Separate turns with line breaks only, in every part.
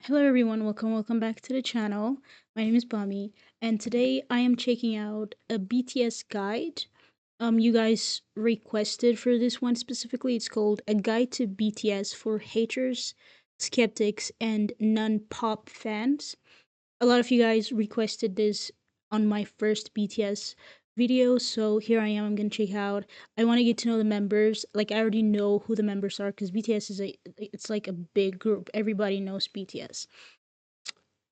Hello everyone, welcome back to the channel. My name is Bami, and today I am checking out a BTS guide. You guys requested for this one specifically. It's called A Guide to BTS for Haters, Skeptics, and Non-Pop Fans. A lot of you guys requested this on my first BTS video, so here I am. I'm gonna check out. I want to get to know the members. Like, I already know who the members are because BTS is it's like a big group. Everybody knows BTS.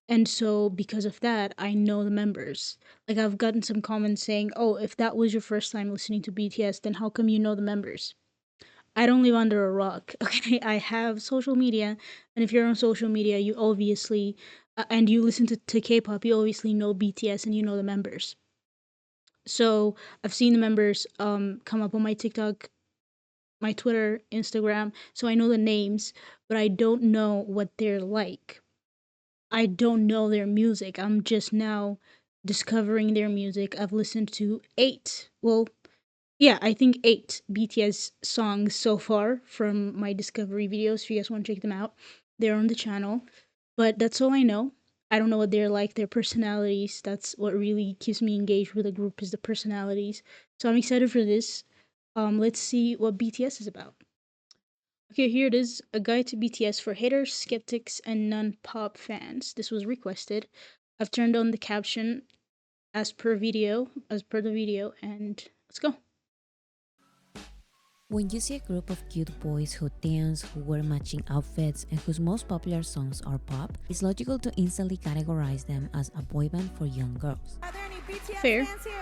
And so because of that, I know the members. Like, I've gotten some comments saying, "Oh, if that was your first time listening to BTS, then how come you know the members?" I don't live under a rock. Okay, I have social media, and if you're on social media, you obviously and you listen to K-pop, you obviously know BTS and you know the members. So I've seen the members come up on my TikTok, my Twitter, Instagram, so I know the names, but I don't know what they're like. I don't know their music. I'm just now discovering their music. I've listened to I think eight BTS songs so far from my discovery videos. If you guys want to check them out, they're on the channel. But that's all I know. I don't know what they're like, their personalities. That's what really keeps me engaged with a group is the personalities. So I'm excited for this. Let's see what BTS is about. Okay, here it is, a guide to BTS for haters, skeptics, and non-pop fans. This was requested. I've turned on the caption as per the video, and let's go.
When you see a group of cute boys who dance, who wear matching outfits, and whose most popular songs are pop, it's logical to instantly categorize them as a boy band for young girls.
Are there any BTS
Fair.
fans here?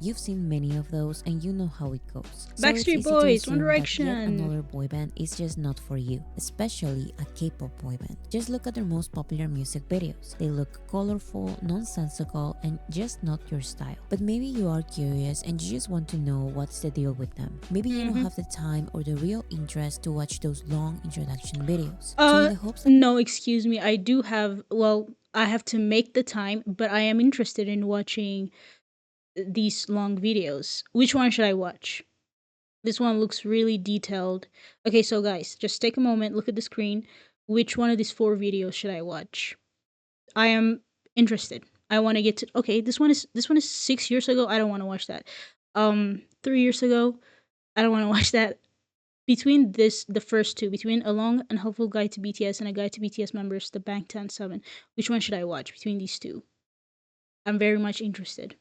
You've seen many of those and you know how it goes. So it's
Backstreet
easy to
Boys, One
assume that yet
Direction.
another boy band is just not for you, especially a K-pop boy band. Just look at their most popular music videos. They look colorful, nonsensical, and just not your style. But maybe you are curious and you just want to know what's the deal with them. Maybe you don't have the time or the real interest to watch those long introduction videos. So in the hopes that
No, excuse me. I do have, I have to make the time, but I am interested in watching these long videos. Which one should I watch? This one looks really detailed. Okay, so guys, just take a moment, look at the screen. Which one of these four videos should I watch? I am interested. I want to get to. Okay, this one is 6 years ago. I don't want to watch that. 3 years ago. I don't want to watch that. Between the first two, between a long and helpful guide to BTS and a guide to BTS members, the Bangtan 7, which one should I watch between these two? I'm very much interested.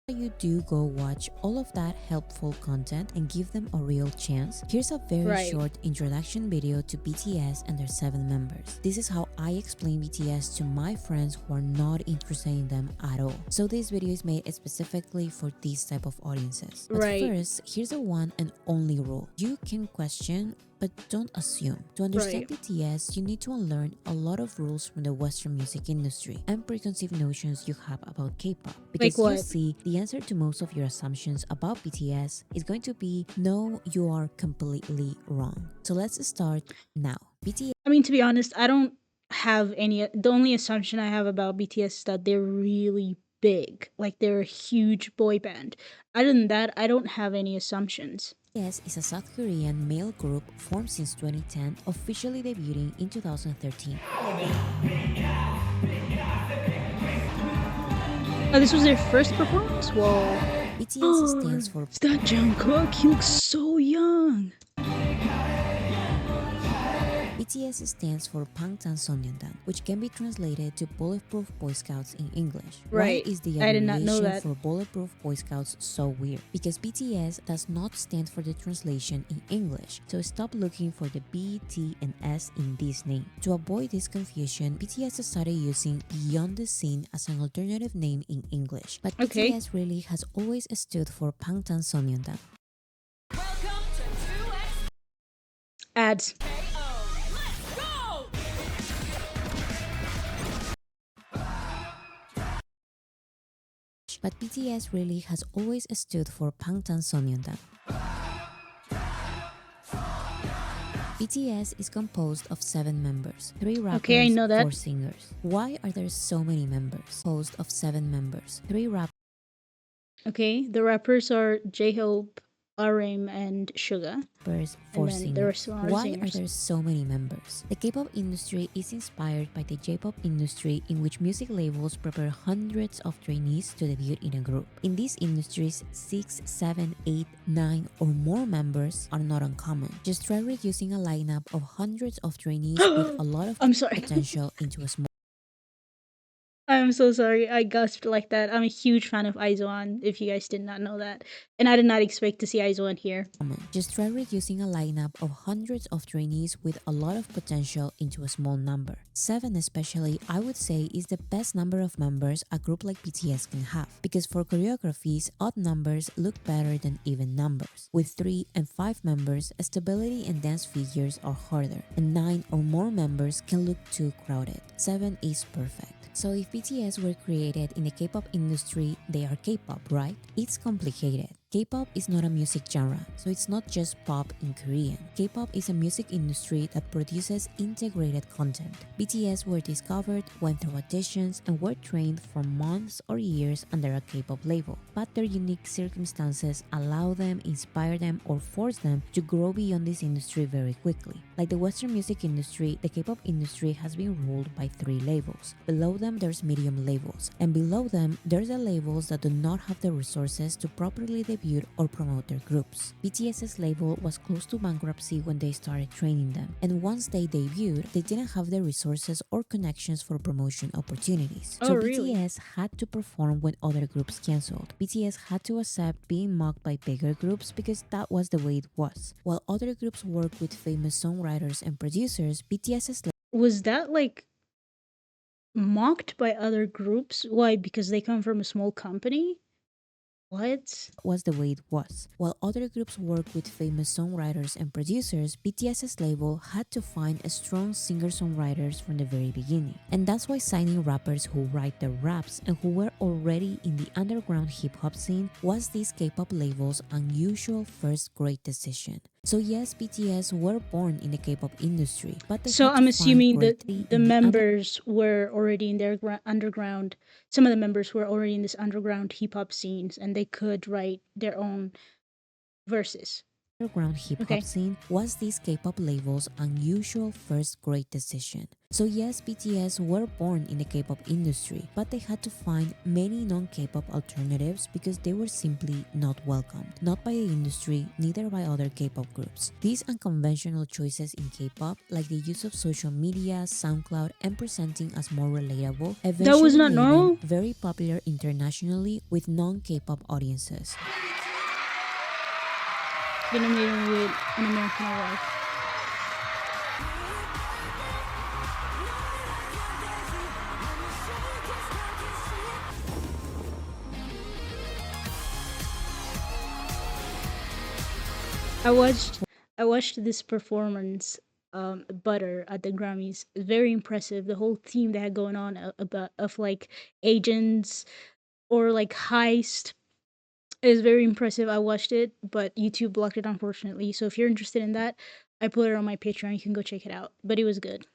you do go watch all of that helpful content and give them a real chance, here's a very
Right.
short introduction video to BTS and their 7 members. This is how I explain BTS to my friends who are not interested in them at all. So this video is made specifically for these type of audiences. But
Right.
first, here's the one and only rule. You can question, but don't assume. To understand BTS, you need to unlearn a lot of rules from the Western music industry and preconceived notions you have about K-pop. Because you
what?
see, the answer to most of your assumptions about BTS is going to be no, you are completely wrong. So let's start now. BTS
I mean, to be honest, I don't have any. The only assumption I have about BTS is that they're really big. Like, they're a huge boy band. Other than that, I don't have any assumptions.
is a South Korean male group formed since 2010, officially debuting in 2013.
Oh, this was their first performance? Whoa.
BTS stands for
It's that Jungkook. He looks so young.
BTS stands for Bangtan Sonyeondan, which can be translated to Bulletproof Boy Scouts in English.
Right.
Why is the
I did not know
abbreviation
that.
for Bulletproof Boy Scouts so weird? Because BTS does not stand for the translation in English, so stop looking for the B, T, and S in this name. To avoid this confusion, BTS started using Beyond the Scene as an alternative name in English, but
Okay.
BTS really has always stood for Bangtan Sonyeondan.
Welcome to 2X.
Ads.
Let's go!
But BTS really has always stood for Bangtan Sonyeondan. BTS is composed of 7 members, 3 rappers,
Okay, I know that.
4 singers. Why are there so many members? Composed of 7 members, 3 rappers,
Okay, the rappers are J-Hope, RM and Suga,
members,
and
four
then the rest
singers.
of them are the
Why are
singers.
there so many members? The K-pop industry is inspired by the J-pop industry, in which music labels prepare hundreds of trainees to debut in a group. In these industries, 6, 7, 8, 9, or more members are not uncommon. Just try reducing a lineup of hundreds of trainees with a lot of
I'm sorry.
potential into a small.
I'm so sorry. I gasped like that. I'm a huge fan of Aizuan, if you guys did not know that. And I did not expect to see Aizuan here.
Just try reducing a lineup of hundreds of trainees with a lot of potential into a small number. 7 especially, I would say, is the best number of members a group like BTS can have, because for choreographies, odd numbers look better than even numbers. With 3 and 5 members, stability and dance figures are harder, and 9 or more members can look too crowded. 7 is perfect. So if BTS were created in the K-pop industry, they are K-pop, right? It's complicated. K-pop is not a music genre, so it's not just pop in Korean. K-pop is a music industry that produces integrated content. BTS were discovered, went through auditions, and were trained for months or years under a K-pop label. But their unique circumstances allow them, inspire them, or force them to grow beyond this industry very quickly. Like the Western music industry, the K-pop industry has been ruled by 3 labels. Below them, there's medium labels, and below them, there's the labels that do not have the resources to properly debut or promote their groups. BTS's label was close to bankruptcy when they started training them, and once they debuted, they didn't have the resources or connections for promotion opportunities.
Oh,
So
really?
BTS had to perform when other groups canceled. BTS had to accept being mocked by bigger groups because that was the way it was. While other groups worked with famous songwriters and producers, BTS's
Was that like mocked by other groups? Why? Because they come from a small company? What?
was the way it was. While other groups worked with famous songwriters and producers, BTS's label had to find a strong singer-songwriters from the very beginning. And that's why signing rappers who write the raps and who were already in the underground hip-hop scene was this K-pop label's unusual first great decision. So yes, BTS were born in the K-pop industry, but they
So
had to
I'm
find
assuming that
greatly
the
in the
members were already in their underground. Some of the members were already in this underground hip hop scenes, and they could write their own verses.
underground hip hop
Okay.
scene was this K-pop label's unusual first great decision. So yes, BTS were born in the K-pop industry, but they had to find many non-K-pop alternatives because they were simply not welcomed, not by the industry, neither by other K-pop groups. These unconventional choices in K-pop, like the use of social media, SoundCloud, and presenting as more relatable,
That was
eventually
not
made them
normal?
very popular internationally with non-K-pop audiences.
Get nominated with an American Award. I watched I watched this performance, Butter, at the Grammys. Very impressive. The whole theme they had going on, about of like agents or like heist, is very impressive. I watched it, but YouTube blocked it, unfortunately. So if you're interested in that, I put it on my Patreon. You can go check it out. But it was good.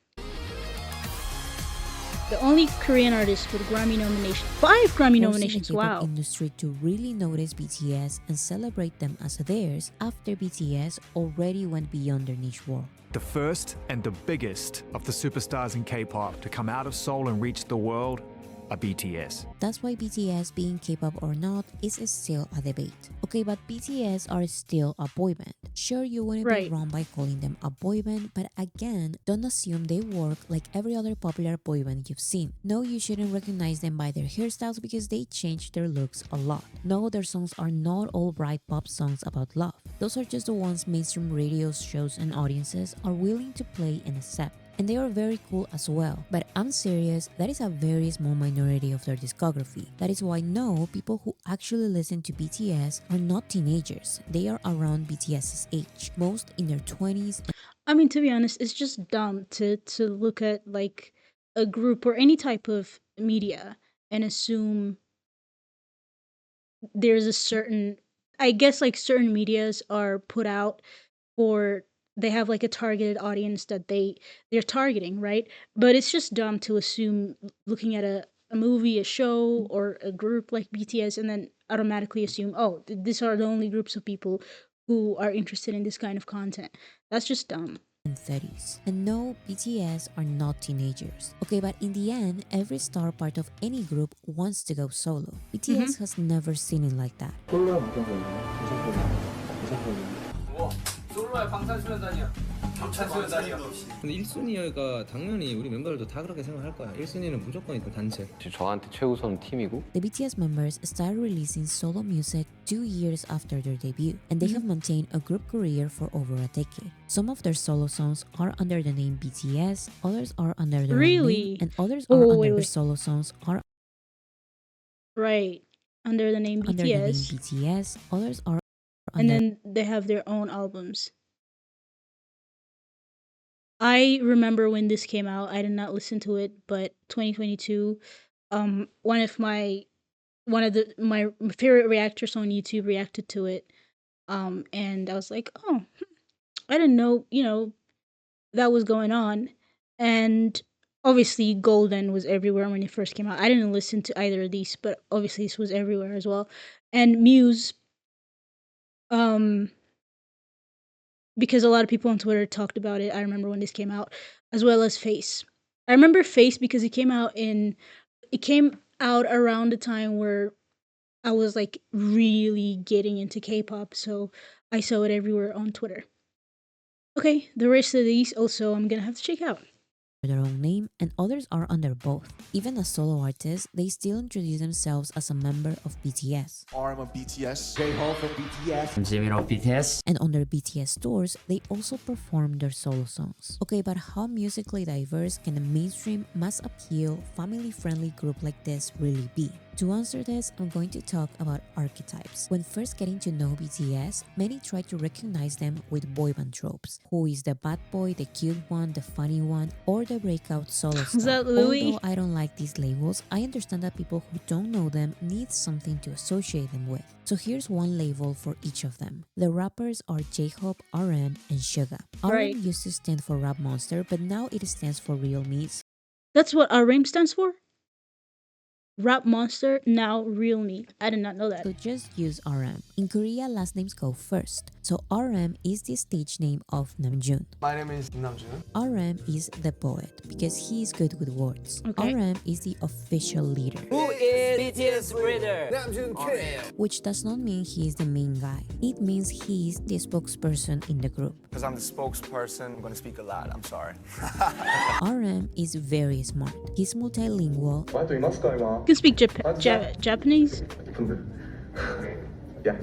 The only Korean artist with Grammy nomination, 5 Grammy
Forcing the
nominations.
K-pop
Wow.
industry to really notice BTS and celebrate them as theirs after BTS already went beyond their niche world.
The first and the biggest of the superstars in K-pop to come out of Seoul and reach the world are BTS.
That's why BTS being K-pop or not is still a debate. Okay, but BTS are still a boy band. Sure, you wouldn't be
Right.
wrong by calling them a boy band, but again, don't assume they work like every other popular boy band you've seen. No, you shouldn't recognize them by their hairstyles because they change their looks a lot. No, their songs are not all bright pop songs about love. Those are just the ones mainstream radio shows and audiences are willing to play and accept. And they are very cool as well. But I'm serious, that is a very small minority of their discography. That is why no, people who actually listen to BTS are not teenagers. They are around BTS's age, most in their 20s.
I mean, to be honest, it's just dumb to look at like a group or any type of media and assume there's a certain, I guess, like certain medias are put out for, they have like a targeted audience that they're targeting, right? But it's just dumb to assume, looking at a movie, a show, or a group like BTS, and then automatically assume, oh, these are the only groups of people who are interested in this kind of content. That's just dumb.
and 30s. And no, BTS are not teenagers. Okay, but in the end, every star part of any group wants to go solo. BTS has never seen it like that.
솔로의 방탄소년단이야. 방탄소년단이야.
근데 1순위가 당연히 우리 멤버들도 다 그렇게 생각할 거야. 1순위는 무조건 일단 단체.
저한테 최우선 팀이고
The BTS members started releasing solo music 2 years after their debut, and they have maintained a group career for over a decade. Some of their solo songs are under the name BTS, others are under their own
Really?
name, and others
Oh,
are
wait,
under their
wait.
solo songs are
Right. Under the name
under the name
BTS.
BTS, others are
And
under
then they have their own albums. I remember when this came out. I did not listen to it, but 2022, one of my favorite reactors on YouTube reacted to it. And I was like, oh, I didn't know, that was going on. And obviously Golden was everywhere when it first came out. I didn't listen to either of these, but obviously this was everywhere as well. And Muse, because a lot of people on Twitter talked about it. I remember when this came out, as well as Face. I remember Face because it came out around the time where I was like really getting into K-pop, so I saw it everywhere on Twitter. Okay, the rest of these also I'm gonna have to check out.
their own name, and others are under both. Even as solo artists, they still introduce themselves as a member of BTS.
RM of BTS, J-Hope from BTS,
Jimin of BTS.
And on their BTS tours, they also perform their solo songs. Okay, but how musically diverse can a mainstream, mass appeal, family-friendly group like this really be? To answer this, I'm going to talk about archetypes. When first getting to know BTS, many try to recognize them with boyband tropes. Who is the bad boy, the cute one, the funny one, or the breakout solo star?
Is that Louis?
Although I don't like these labels, I understand that people who don't know them need something to associate them with. So here's one label for each of them. The rappers are J-Hope, RM, and Suga.
Right.
RM used to stand for Rap Monster, but now it stands for Real Me.
That's what RM stands for? Rap Monster, now Real Me. I did not know that.
So just use RM. In Korea, last names go first. So RM is the stage name of Namjoon.
My name is Namjoon.
RM is the poet because he is good with words.
Okay.
RM is the official leader,
Who is BTS leader?
Namjoon K.
which does not mean he is the main guy. It means he is the spokesperson in the group.
Because I'm the spokesperson, I'm going to speak a lot. I'm sorry.
RM is very smart. He's multilingual
You can speak Japanese?
Yeah.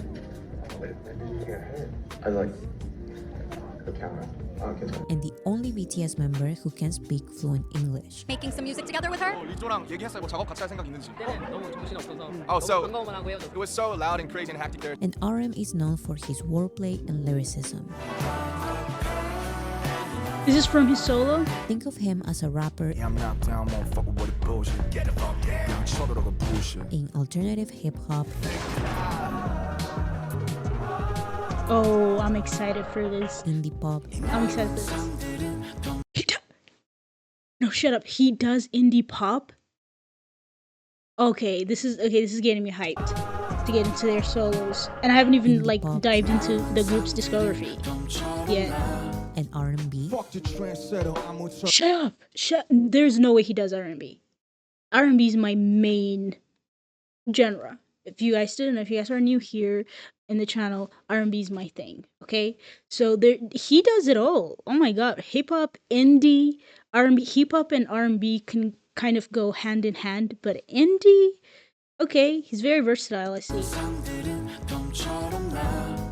I like the camera.
and the only BTS member who can speak fluent English.
Making some music together with her?
리조랑 얘기했어요. 뭐 작업 같이 할 생각 있는지.
너무 정신없어서.
Oh, so
반가워만 하고 헤어졌어.
it was so loud and crazy and hectic there.
And RM is known for his wordplay and lyricism.
Is this from his solo?
Think of him as a rapper
I'm knocked down, motherfucker, what a bullshit. Get the fuck down. 쳐들어가 bullshit.
in alternative hip-hop,
Oh, I'm excited for this.
indie pop,
I'm excited for this. No, shut up. He does indie pop? Okay, this is getting me hyped to get into their solos. And I haven't even
Indie
like
pop.
dived into the group's discography yet.
and R&B.
Fuck the trendsetter, I'm gonna turn.
Shut up. There's no way he does R&B. R&B is my main genre. If you guys didn't know, if you guys are new here in the channel, R&B is my thing, okay? So he does it all. Oh my god, hip hop, indie, R&B, hip hop and R&B can kind of go hand in hand, but indie, okay, he's very versatile, I see.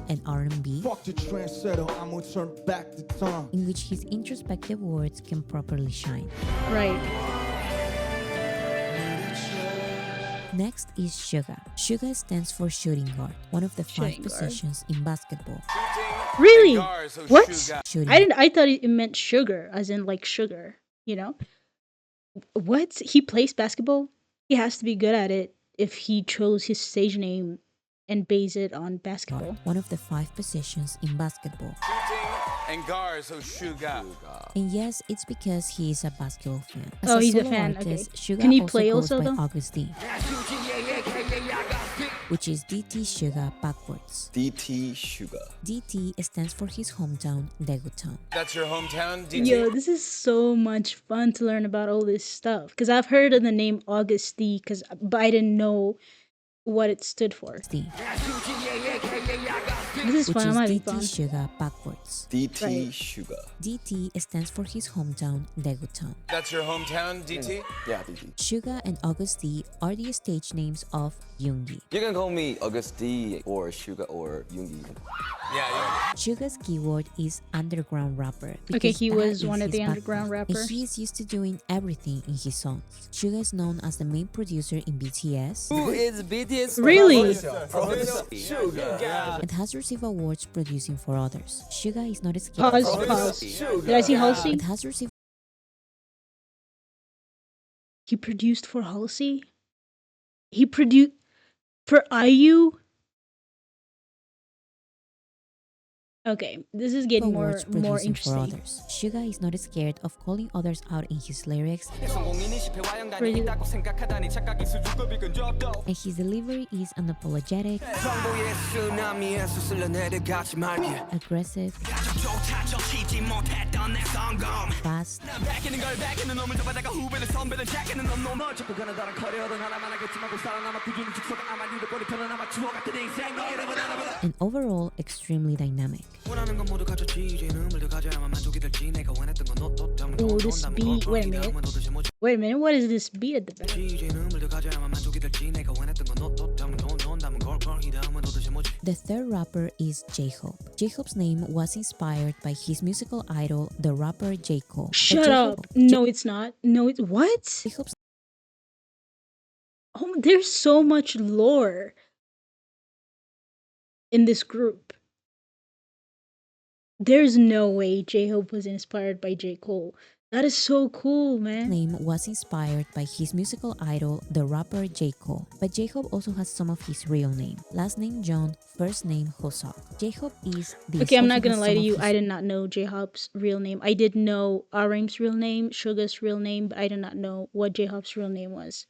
And R&B,
Fuck the trendsetter, I'm gonna turn back the time.
in which his introspective words can properly shine.
Right.
Next is Suga. Suga stands for shooting guard, one of the 5
Shooting guard.
positions in basketball.
Really?
Guards, so
What?
sugar.
Shooting
I thought it meant sugar, as in like sugar, you know? What? He plays basketball? He has to be good at it if he chose his stage name and base it on basketball.
one of the 5 positions in basketball.
And guards, so sugar.
And yes, it's because he is a basketball fan. As
Oh, he's a
solo
fan,
artist,
okay.
Suga
Can he
also
play
goes
also,
by
though?
Augustine. which is DT Suga backwards.
DT Suga.
DT stands for his hometown, Daegutown.
That's your hometown, DT?
Yo, this is so much fun to learn about all this stuff. Because I've heard of the name August D, but I didn't know what it stood for.
D,
This is
which
fun.
is
I'm having
DT
fun.
Suga backwards.
DT
Right.
Suga.
DT stands for his hometown, Daegutown.
That's your hometown, DT?
Yeah, DT.
Suga and August D are the stage names of Yoongi.
You can call me August D or Suga or Yoongi.
Yeah,
Suga's keyword is underground rapper.
Okay,
because
he
that
was
is
one of
his
the underground
background, and
rappers.
he is used to doing everything in his songs. Suga is known as the main producer in BTS
Who is BTS?
Really?
and has received awards producing for others. Suga is not scared.
Pause. Did I see Halsey?
And has received
He produced for Halsey? He produced for IU? Okay, this is getting more
awards producing for
interesting.
others. Suga is not scared of calling others out in his lyrics,
Really?
and his delivery is unapologetic, aggressive, fast, and overall extremely dynamic.
Oh, this beat. Wait a minute. Wait a minute. What is this beat at the back?
The third rapper is J-Hope. J-Hope's name was inspired by his musical idol, the rapper J. Cole. But
Shut
J-Hope-
up. No, it's not. No, it's what?
J-Hope's
Oh, there's so much lore in this group. There's no way J-Hope was inspired by J. Cole. That is so cool, man.
name was inspired by his musical idol, the rapper J. Cole. But J-Hope also has some of his real name. Last name John, first name Hosok. J-Hope is the
Okay, I'm not gonna lie to you. I did not know J-Hope's real name. I did know RM's real name, Suga's real name, but I did not know what J-Hope's real name was.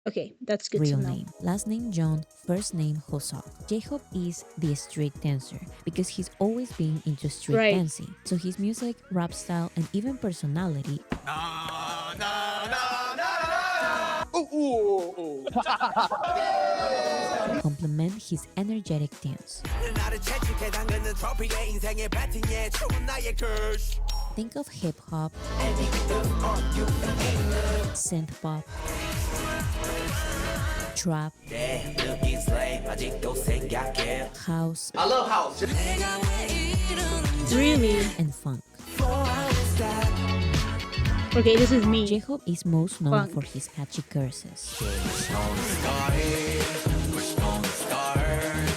Okay, that's good
real
to know.
name. Last name John, first name Hosok. J-Hope is the street dancer because he's always been into street
Right.
dancing. So his music, rap style, and even personality complement his energetic dance. Think of hip hop, synth pop, trap, house,
I love house.
Really?
and funk.
Okay, this is me.
J-Hope is most known
Funk.
for his catchy curses.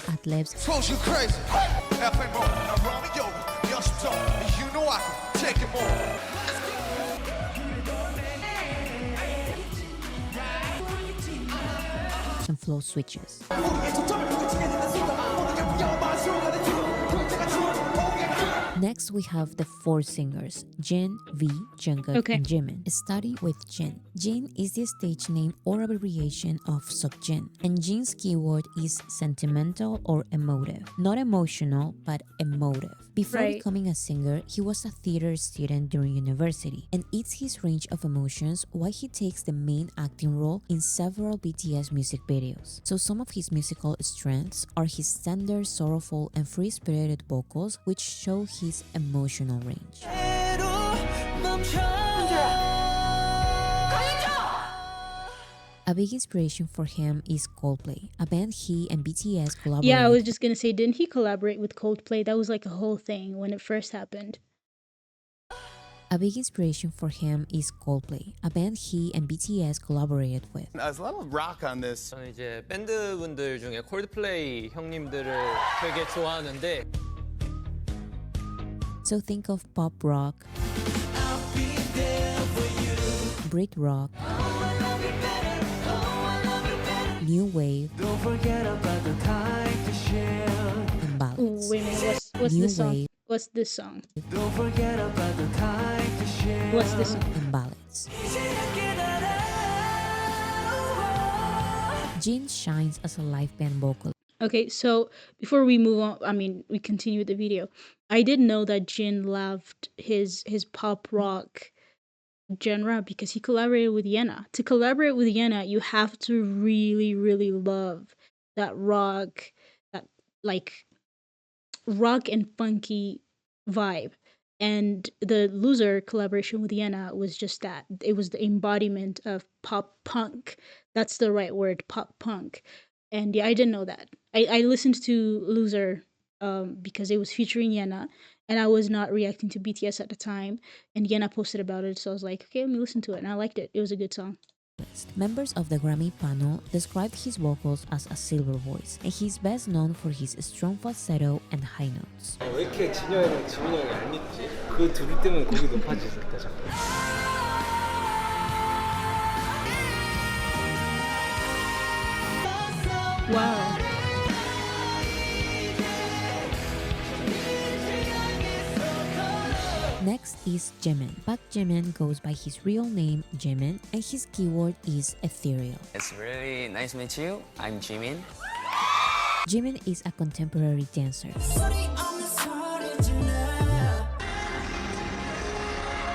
Ad-libs,
Suppose you crazy. You know I can take it more.
and flow switches. Next, we have the four singers, Jin, V, Jungkook,
Okay.
and Jimin. Study with Jin. Jin is the stage name or abbreviation of Seokjin, and Jin's keyword is sentimental or emotive. Not emotional, but emotive. Before
Right.
becoming a singer, he was a theater student during university, and it's his range of emotions why he takes the main acting role in several BTS music videos. So some of his musical strengths are his tender, sorrowful, and free-spirited vocals, which show his emotional range. A big inspiration for him is Coldplay, a band he and BTS collaborated.
Yeah, I was just gonna say, didn't he collaborate with Coldplay? That was like a whole thing when it first happened.
A big inspiration for him is Coldplay, a band he and BTS collaborated with.
There's a lot of rock on this.
저는 이제 밴드분들 중에 콜드플레이 형님들을 되게 좋아하는데
So think of pop rock, Brit rock, new wave, and ballads.
Ooh, wait a minute. What's
New
this song?
wave.
What's this song? What's this song?
And ballads. Jin shines as a live band vocalist.
Okay, so before we move on, I mean, we continue with the video. I did know that Jin loved his pop rock genre because he collaborated with Yena. To collaborate with Yena, you have to really, really love that rock, that like rock and funky vibe. And the Loser collaboration with Yena was just that. It was the embodiment of pop punk. That's the right word, pop punk. And yeah, I didn't know that. I listened to Loser because it was featuring Yena, and I was not reacting to BTS at the time. And Yena posted about it, so I was like, okay, let me listen to it. And I liked it. It was a good song.
Members of the Grammy panel described his vocals as a silver voice, and he's best known for his strong falsetto and high notes.
왜 이렇게 진영이랑 지민이 형이 안 입지? 그 둘이 때문에 곡이 높아지겠다 자꾸.
Wow.
Next is Jimin. Park Jimin goes by his real name Jimin, and his keyword is ethereal.
It's really nice to meet you. I'm Jimin.
Jimin is a contemporary dancer.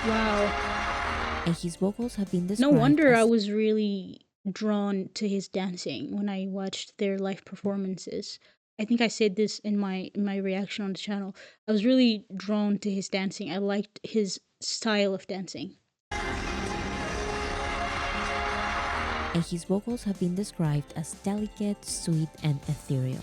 Wow.
And his vocals have been
No
described
wonder
as
I was really drawn to his dancing when I watched their live performances. I think I said this in my reaction on the channel. I was really drawn to his dancing. I liked his style of dancing.
and his vocals have been described as delicate, sweet, and ethereal.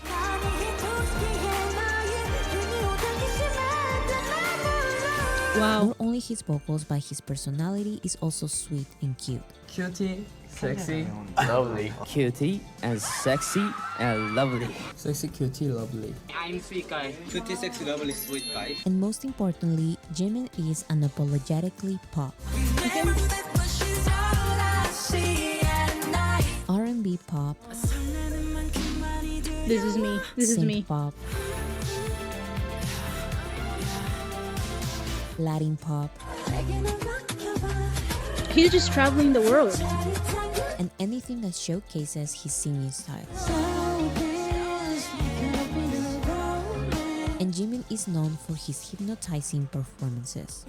Wow.
Not only his vocals, but his personality is also sweet and cute.
Cutie, sexy, lovely. Cutie and sexy and lovely.
Sexy, cutie, lovely.
I'm sweet guy.
Cutie, sexy, lovely, sweet guy.
And most importantly, Jimin is unapologetically pop. R&B pop.
This is me. This is
synth
me.
pop. Latin pop.
He's just traveling the world.
And anything that showcases his singing style. And Jimin is known for his hypnotizing performances.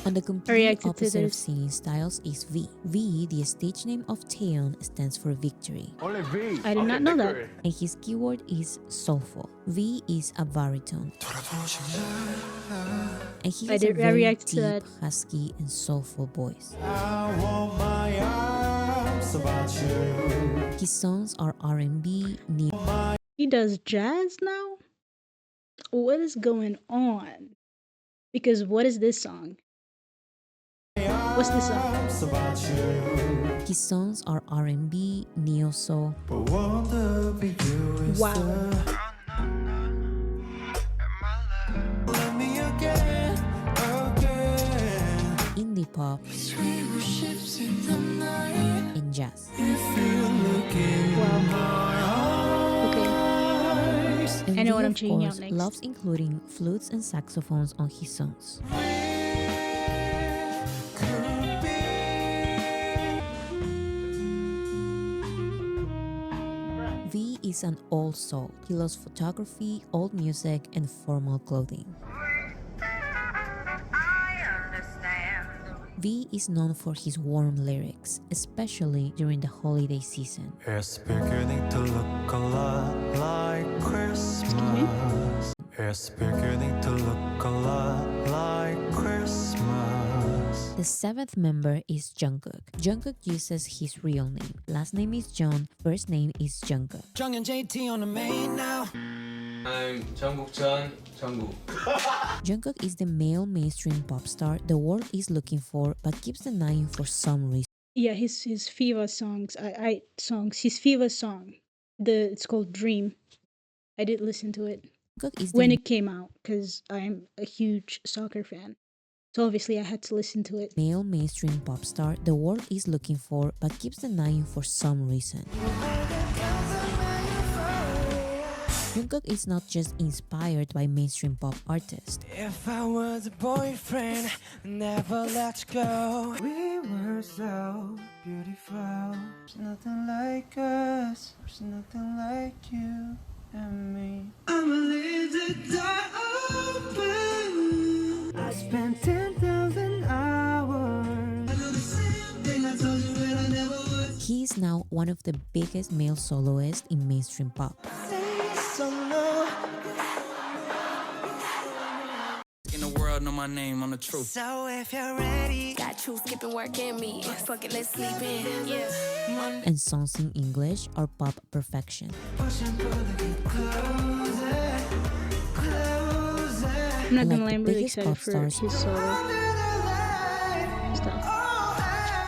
On the complete
reacted to
opposite of
this.
singing styles is V. V, the stage name of Taeyeon, stands for victory.
Only V.
I did not know that.
And his keyword is soulful. V is a baritone. And he
I
has
did-
a
I
very
reacted to
deep,
that.
husky, and soulful voice.
I want my arms about you.
His songs are R&B,
He does jazz now? What is going on? Because what is this song? What's this song?
Arms about you.
His songs are R&B, neo soul,
But wonder be you is
Wow.
Let me again.
indie pop, and jazz.
Okay.
And
I know
V,
what I'm
of
checking out
course,
next.
loves including flutes and saxophones on his songs. V is an old soul. He loves photography, old music, and formal clothing. V is known for his warm lyrics, especially during the holiday season.
It's beginning to look a lot like Christmas. It's beginning to look a lot like Christmas.
The seventh member is Jungkook. Jungkook uses his real name. Last name is Jeon, first name is Jungkook.
Jung and JT on the main now.
I'm 정국전 정국.
Jungkook is the male mainstream pop star the world is looking for but keeps denying for some reason.
Yeah, his FIFA songs. His FIFA song. It's called Dream. I did listen to it
Jungkook is
when
the
it came out because I'm a huge soccer fan. So obviously I had to listen to it.
male mainstream pop star the world is looking for but keeps denying for some reason. Jungkook is not just inspired by mainstream pop artists.
If I was a boyfriend, never let you go. We were so beautiful. There's nothing like us. There's nothing like you and me. I'ma leave the door open. I spent 10,000 hours. I know the same thing I told you when I never would.
He is now one of the biggest male soloists in mainstream pop.
In the world, know my name, I'm the truth. So if you're ready,
Got you skipping work and me. Fuck it, let's sleep in. Yeah.
And songs in English are pop perfection.
push and pull it closer, closer.
I'm not gonna
Like
lie, I'm
the
really
biggest
excited
pop
for
stars,
his solo stuff.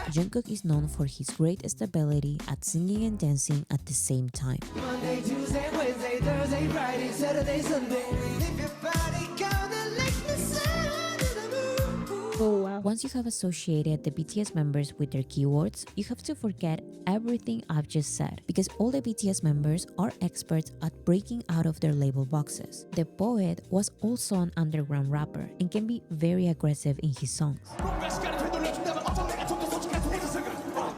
Jungkook is known for his great stability at singing and dancing at the same time.
Monday, Tuesday, Wednesday, Thursday, Friday, Saturday, Sunday. If your body gonna lick the side of the moon.
Oh wow.
Once you have associated the BTS members with their keywords, you have to forget everything I've just said, because all the BTS members are experts at breaking out of their label boxes. The poet was also an underground rapper and can be very aggressive in his songs.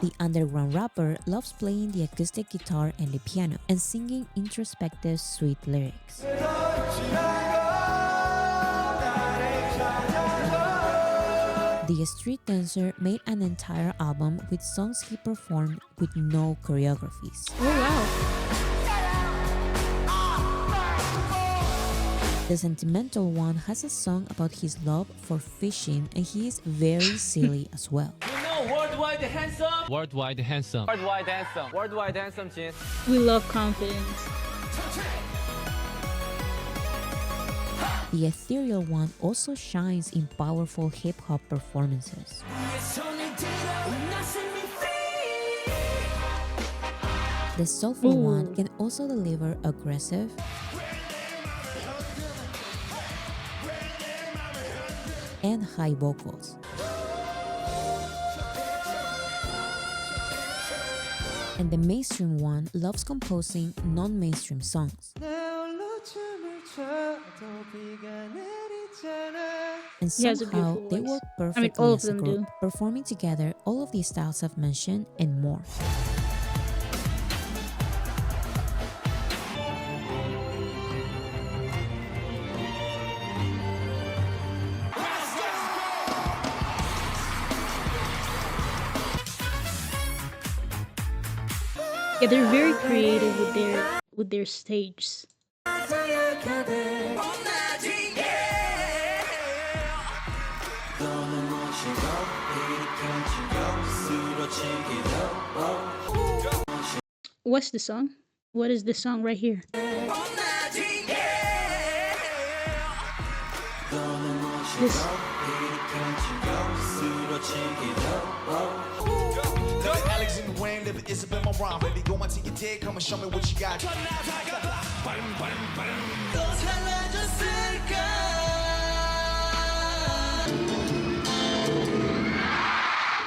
The underground rapper loves playing the acoustic guitar and the piano and singing introspective, sweet lyrics. The street dancer made an entire album with songs he performed with no choreographies.
Oh wow.
The sentimental one has a song about his love for fishing, and he is very silly as well.
worldwide handsome.
Worldwide handsome.
Worldwide handsome. Worldwide handsome, Jin.
We love confidence.
The ethereal one also shines in powerful hip-hop performances. The soulful one can also deliver aggressive and high vocals. And the mainstream one loves composing non-mainstream songs. And
He has a
somehow
beautiful
they
voice.
work
I
perfectly
mean, all of
as a
them
group,
do.
performing together all of the styles I've mentioned and more.
Yeah, they're very creative with their stage. What's the song? What is the song right here? This.
Alexander Wayne, live it's been my rhyme. Baby, go until you're dead. Come and show me what you got.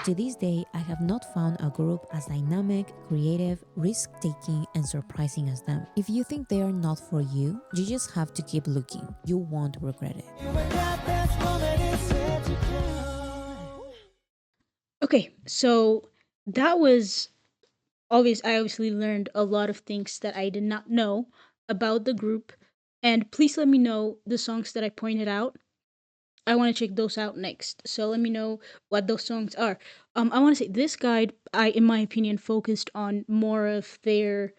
To this day, I have not found a group as dynamic, creative, risk-taking, and surprising as them. If you think they are not for you, you just have to keep looking. You won't regret it.
Okay, so that was obvious. I obviously learned a lot of things that I did not know about the group. And please let me know the songs that I pointed out. I want to check those out next. So let me know what those songs are. I want to say this guide, in my opinion, focused on more of their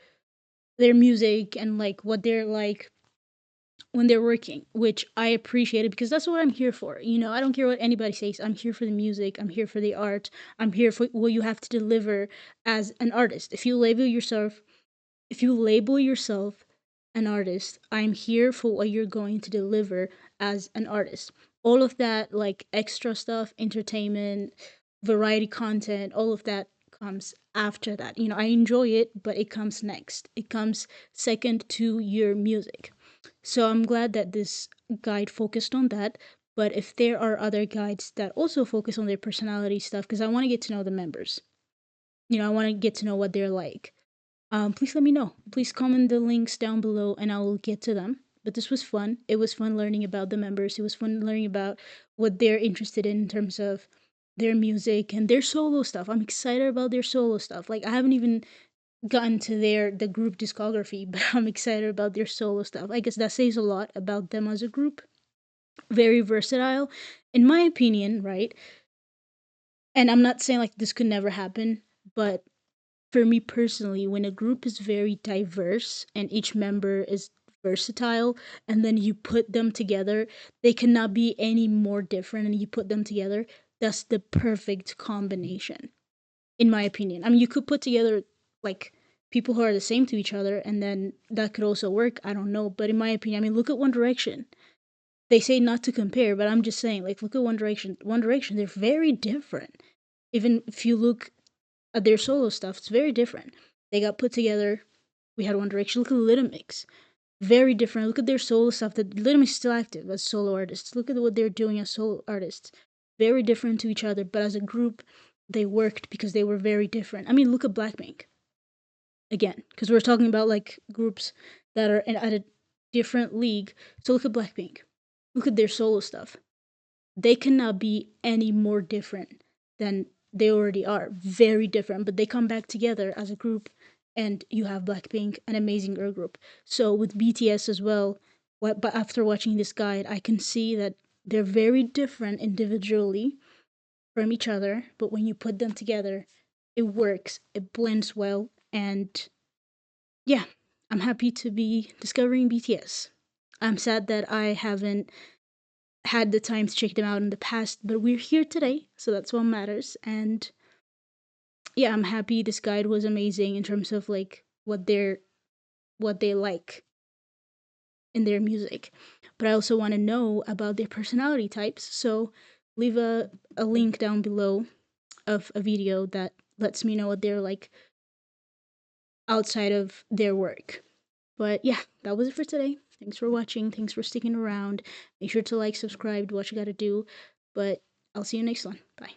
music and like what they're like when they're working, which I appreciated because that's what I'm here for. You know, I don't care what anybody says. I'm here for the music. I'm here for the art. I'm here for what you have to deliver as an artist. If you label yourself an artist, I'm here for what you're going to deliver as an artist. All of that, like extra stuff, entertainment, variety content, all of that comes after that. You know, I enjoy it, but it comes next. It comes second to your music. So I'm glad that this guide focused on that. But if there are other guides that also focus on their personality stuff, because I want to get to know the members, you know, I want to get to know what they're like. please let me know. Please comment the links down below and I will get to them. But this was fun. It was fun learning about the members. It was fun learning about what they're interested in terms of their music and their solo stuff. I'm excited about their solo stuff. Like I haven't even gotten to the group discography, but I'm excited about their solo stuff. I guess that says a lot about them as a group. Very versatile, in my opinion, right? And I'm not saying like this could never happen, but for me personally, when a group is very diverse and each member is versatile, and then you put them together, they cannot be any more different, and you put them together, that's the perfect combination, in my opinion. I mean, you could put together like people who are the same to each other, and then that could also work. I don't know, but in my opinion, I mean, look at One Direction. They say not to compare, but I'm just saying, like, look at One Direction. One Direction, they're very different. Even if you look at their solo stuff, it's very different. They got put together. We had One Direction. Look at Little Mix. Very different. Look at their solo stuff. That Little Mix is still active as solo artists. Look at what they're doing as solo artists. Very different to each other, but as a group, they worked because they were very different. I mean, look at Blackpink again, because we're talking about like groups that are at a different league. So look at Blackpink. Look at their solo stuff. They cannot be any more different than they already are. Very different, but they come back together as a group, and you have Blackpink, an amazing girl group. So with BTS as well, but after watching this guide, I can see that they're very different individually from each other, but when you put them together, it works. It blends well, and yeah, I'm happy to be discovering BTS. I'm sad that I haven't had the time to check them out in the past, but we're here today, so that's what matters. And yeah, I'm happy this guide was amazing in terms of like what they like in their music. But I also want to know about their personality types, so leave a link down below of a video that lets me know what they're like outside of their work. But yeah, that was it for today. Thanks for watching. Thanks for sticking around. Make sure to like, subscribe, do what you gotta do. But I'll see you next one. Bye.